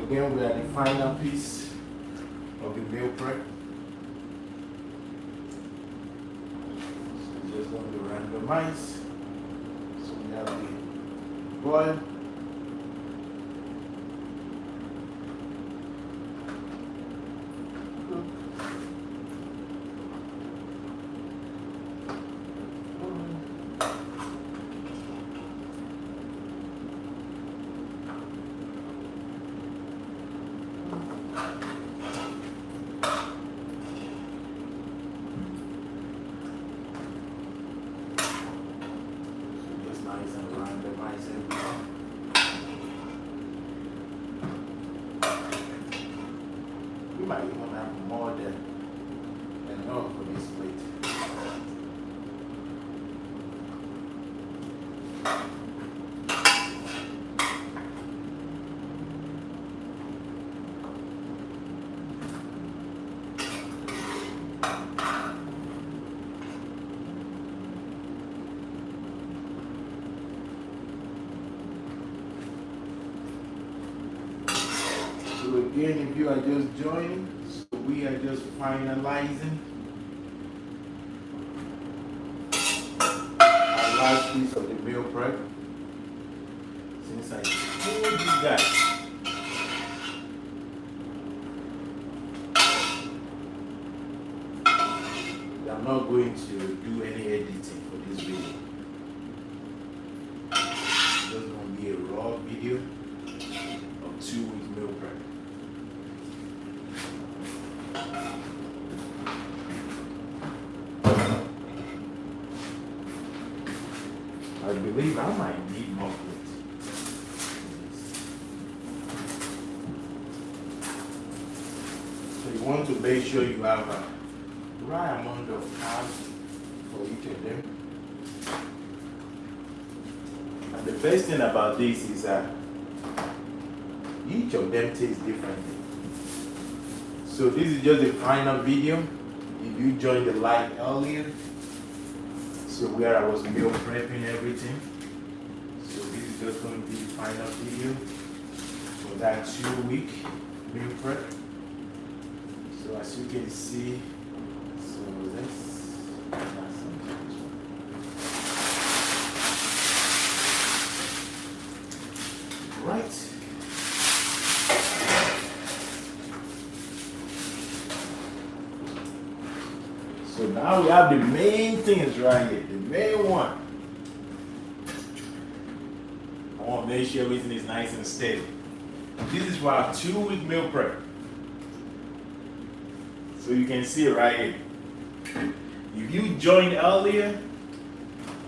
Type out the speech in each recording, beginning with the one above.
again, we are the final piece of the meal prep. So we're just going to randomize. So we have the boil. You might even have more than enough for this plate. So again, if you are just joining, so we are just finalizing our last piece of the meal prep. Since I told you guys, I'm not going to do any editing for this video. It's just going to be a raw video of 2-week meal prep. I believe I might need more plates. So you want to make sure you have a right amount of carbs for each of them. And the best thing about this is that each of them tastes differently. So this is just the final video. If you joined the live earlier, so where I was meal prepping everything. So this is just going to be the final video for that 2-week meal prep. So as you can see, so right. So now we have the main things right here, the main one. I want to make sure everything is nice and steady. This is for our 2-week meal prep. So you can see it right here. If you joined earlier,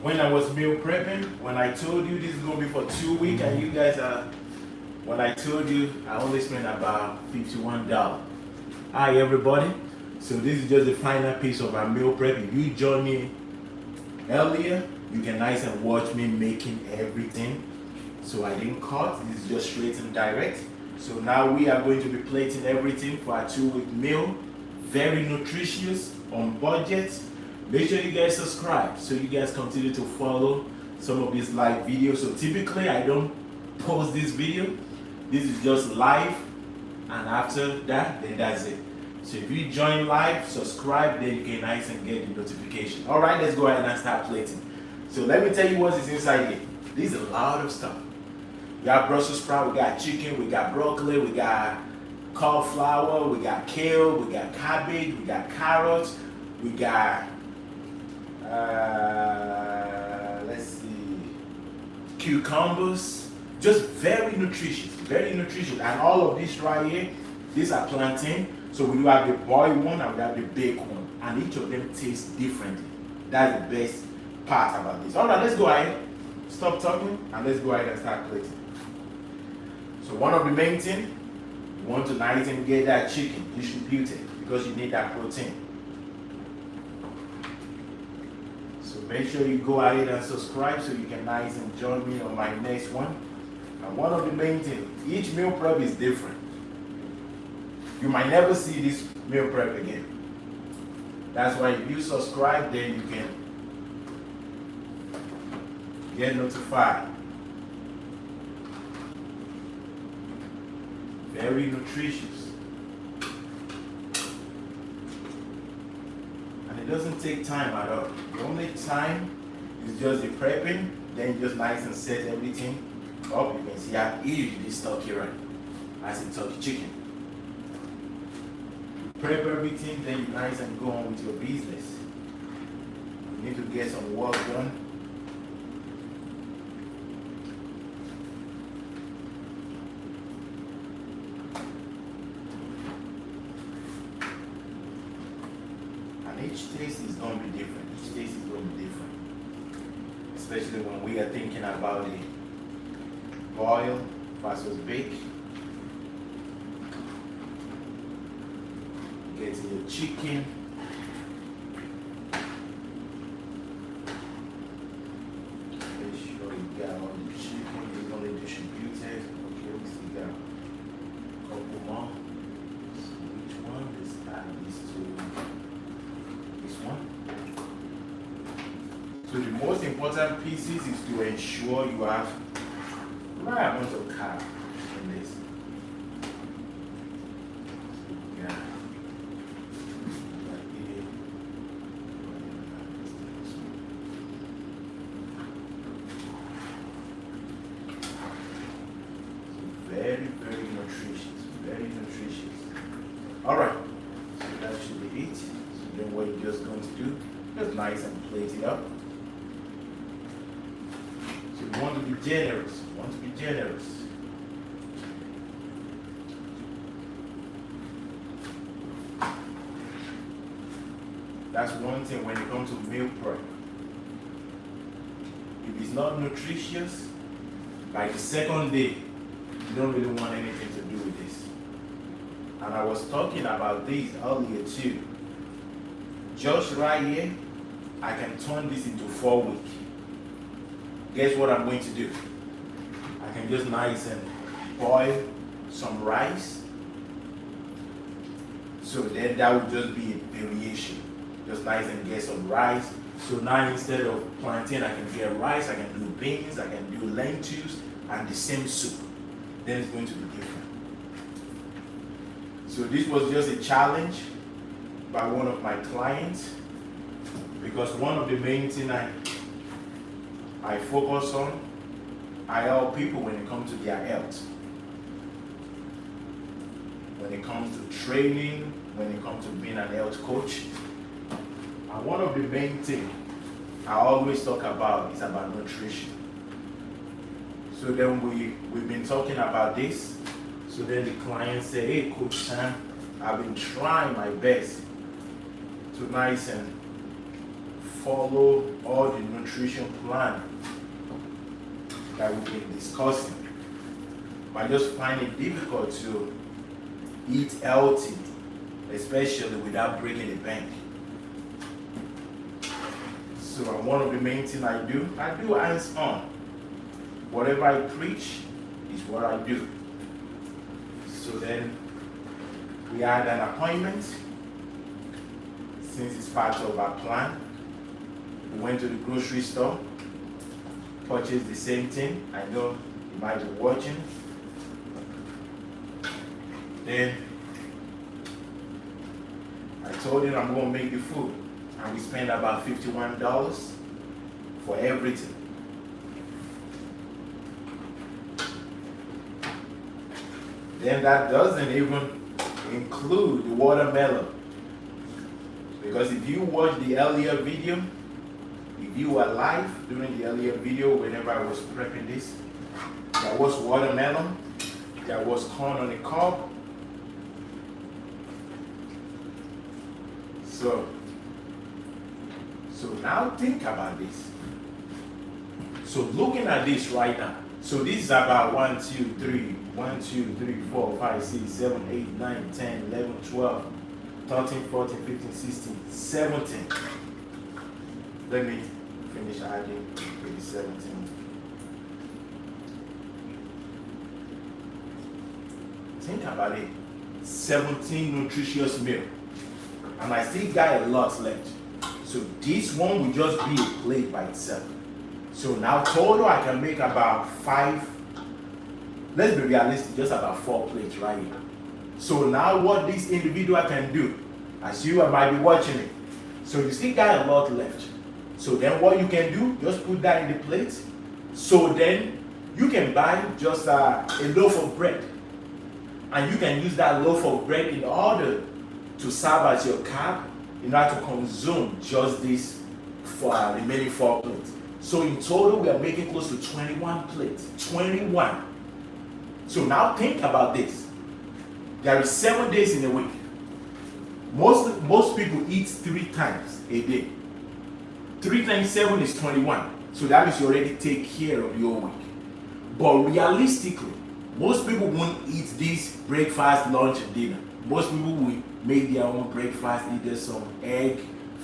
when I was meal prepping, when I told you this is going to be for 2 weeks, and you guys are, when I told you, I only spent about $51. Hi everybody. So this is just the final piece of our meal prep. If you joined me earlier, you can nice and watch me making everything. So I didn't cut, this is just straight and direct. So now we are going to be plating everything for our 2-week meal. Very nutritious, on budget. Make sure you guys subscribe so you guys continue to follow some of these live videos. So typically I don't post this video. This is just live, and after that, then that's it. So if you join live, subscribe, then you can nice and get the notification. All right, let's go ahead and start plating. So let me tell you what is inside here. This is a lot of stuff. We got Brussels sprout, we got chicken, we got broccoli, we got cauliflower, we got kale, we got cabbage, we got carrots, we got, let's see, cucumbers. Just very nutritious, and all of this right here, these are plantain. So we do have the boiled one and we have the baked one, and each of them tastes differently. That's the best part about this. All right, let's go ahead, stop talking, and let's go ahead and start plating. So one of the main things, you want to nice and get that chicken distributed because you need that protein. So make sure you go ahead and subscribe so you can nice and join me on my next one. And one of the main things, each meal prep is different. You might never see this meal prep again. That's why if you subscribe, then you can get notified. Very nutritious. And it doesn't take time at all. The only time is just the prepping, then you just nice and set everything up. You can see how easy this turkey right. As a turkey chicken. You prep everything, then you nice and go on with your business. You need to get some work done. And each taste is going to be different. Each taste is going to be different. Especially when we are thinking about the boil versus bake. Get your chicken. Make sure you got all the chicken evenly distributed. Okay, we still got a couple more. So which one? Let's add this to this one. So the most important pieces is to ensure you have the right amount of carb in this. Yeah. Very, very nutritious. Very nutritious. Alright. So that should be it. So then what you're just going to do, just nice and plate it up. So you want to be generous. You want to be generous. That's one thing when it comes to meal prep. If it's not nutritious, by the second day, you don't really want anything to do with this. And I was talking about this earlier too. Just right here, I can turn this into 4 weeks. Guess what I'm going to do? I can just nice and boil some rice. So then that would just be a variation. Just nice and get some rice. So now instead of plantain, I can get rice, I can do beans, I can do lentils, and the same soup. Then it's going to be different. So this was just a challenge by one of my clients, because one of the main things I focus on, I help people when it comes to their health. When it comes to training, when it comes to being an health coach. And one of the main things I always talk about is about nutrition. So then we've been talking about this. So then the client said, hey, Coach Sam, I've been trying my best to nice and follow all the nutrition plan that we've been discussing. But I just find it difficult to eat healthy, especially without breaking the bank. So one of the main things I do hands-on. Whatever I preach is what I do. So then we had an appointment. Since it's part of our plan, we went to the grocery store, purchased the same thing. I know you might be watching. Then I told him I'm going to make the food. And we spent about $51 for everything. Then that doesn't even include the watermelon. Because if you watch the earlier video, if you were live during the earlier video, whenever I was prepping this, there was watermelon, there was corn on the cob. So now think about this. So looking at this right now, so this is about 1, 2, 3, 4, 5, 6, 7, 8, 9, 10, 11, 12, 13, 14, 15, 16, 17. Let me finish adding to the 17. Think about it. 17 nutritious meals. And I still got a lot left. So this one will just be a plate by itself. So now total I can make about 5 let's be realistic, just about 4 plates right here. So now what this individual can do, as you might be watching it, so you still got a lot left. So then what you can do, just put that in the plate. So then you can buy just a loaf of bread. And you can use that loaf of bread in order to serve as your carb, in order to consume just this for remaining 4 plates. So in total, we are making close to 21 plates. 21. So now think about this. There is 7 days in a week. Most people eat 3 times a day. 3 times 7 is 21. So that means you already take care of your week. But realistically, most people won't eat this breakfast, lunch, and dinner. Most people will make their own breakfast, either some egg,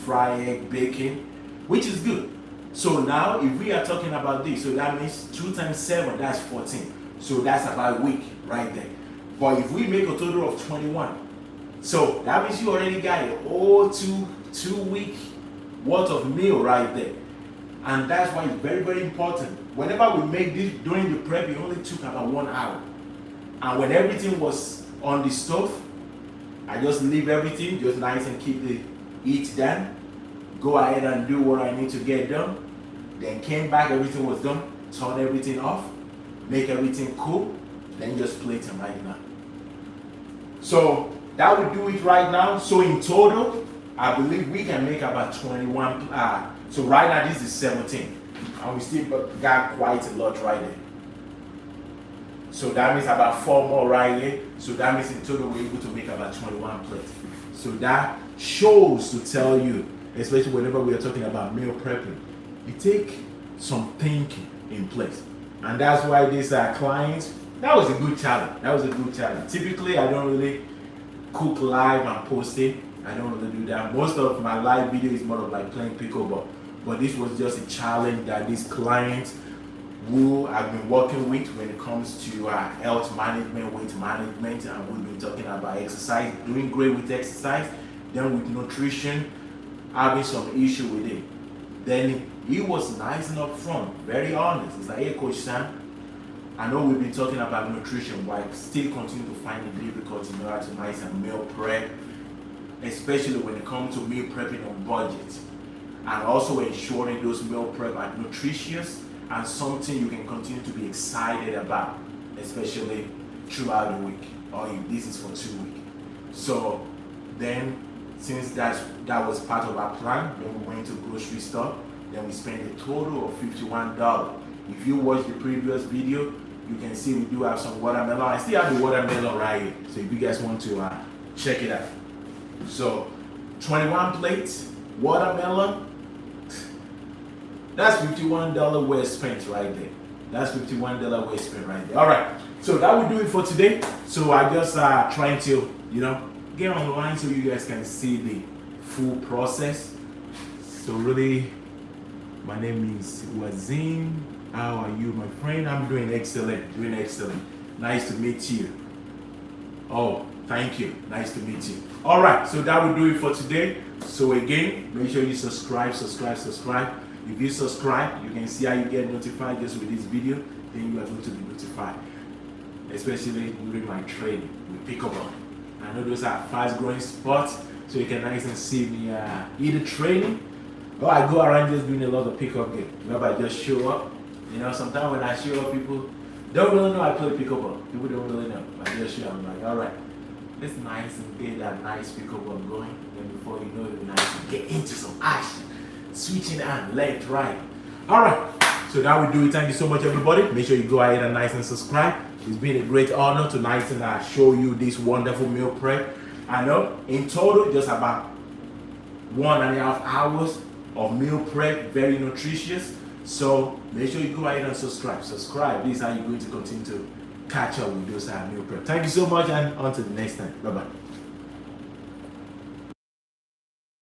fried egg, bacon, which is good. So now, if we are talking about this, so that means 2 times 7, that's 14. So that's about a week right there. But if we make a total of 21, so that means you already got a whole two week worth of meal right there. And that's why it's very, very important. Whenever we make this during the prep, it only took about 1 hour. And when everything was on the stove, I just leave everything, just nice and keep the heat down. Go ahead and do what I need to get done. Then came back, everything was done. Turn everything off, make everything cool. Then just plate them right now. So that would do it right now. So in total, I believe we can make about 21. So right now this is 17. And we still got quite a lot right there. So that means about 4 more right here. So that means in total we're able to make about 21 plates. So that shows to tell you, especially whenever we are talking about meal prepping, you take some thinking in place. And that's why these clients, that was a good challenge. That was a good challenge. Typically, I don't really cook live and post it. I don't really do that. Most of my live video is more of like playing pickleball. But this was just a challenge that these clients who I've been working with when it comes to health management, weight management, and we've been talking about exercise, doing great with exercise, then with nutrition, having some issue with it. Then he was nice and upfront, very honest. He's like, hey, Coach Sam, I know we've been talking about nutrition, but I still continue to find it difficult in order to nice and meal prep, especially when it comes to meal prepping on budget, and also ensuring those meal prep are nutritious and something you can continue to be excited about, especially throughout the week, or if this is for 2 weeks. So then, since that was part of our plan, then we went to grocery store, then we spent a total of $51. If you watch the previous video, you can see we do have some watermelon. I still have the watermelon right here, so if you guys want to check it out. So 21 plates, watermelon, that's $51 well spent right there. That's $51 well spent right there. All right, so that will do it for today. So I just trying to, get online so you guys can see the full process. So really, my name is Wazim. How are you, my friend? I'm doing excellent, Nice to meet you. Oh, thank you. Nice to meet you. All right, so that will do it for today. So again, make sure you subscribe. If you subscribe, you can see how you get notified just with this video. Then you are going to be notified, especially during my training with pickleball. I know those are fast-growing sports, so you can nice and see me either training or I go around just doing a lot of pickup game. Remember, I just show up. Sometimes when I show up, people don't really know I play pickleball. People don't really know. I just show up, I'm like, all right, let's nice and get that nice pickleball going. Then before you know it, we nice and get into some action. Switching on left, right. All right, so that will do it. Thank you so much, everybody. Make sure you go ahead and nice and subscribe. It's been a great honor to nice and show you this wonderful meal prep. I know in total, just about 1.5 hours of meal prep, very nutritious. So make sure you go ahead and subscribe. This is how you're going to continue to catch up with those meal prep. Thank you so much, and until the next time. Bye-bye.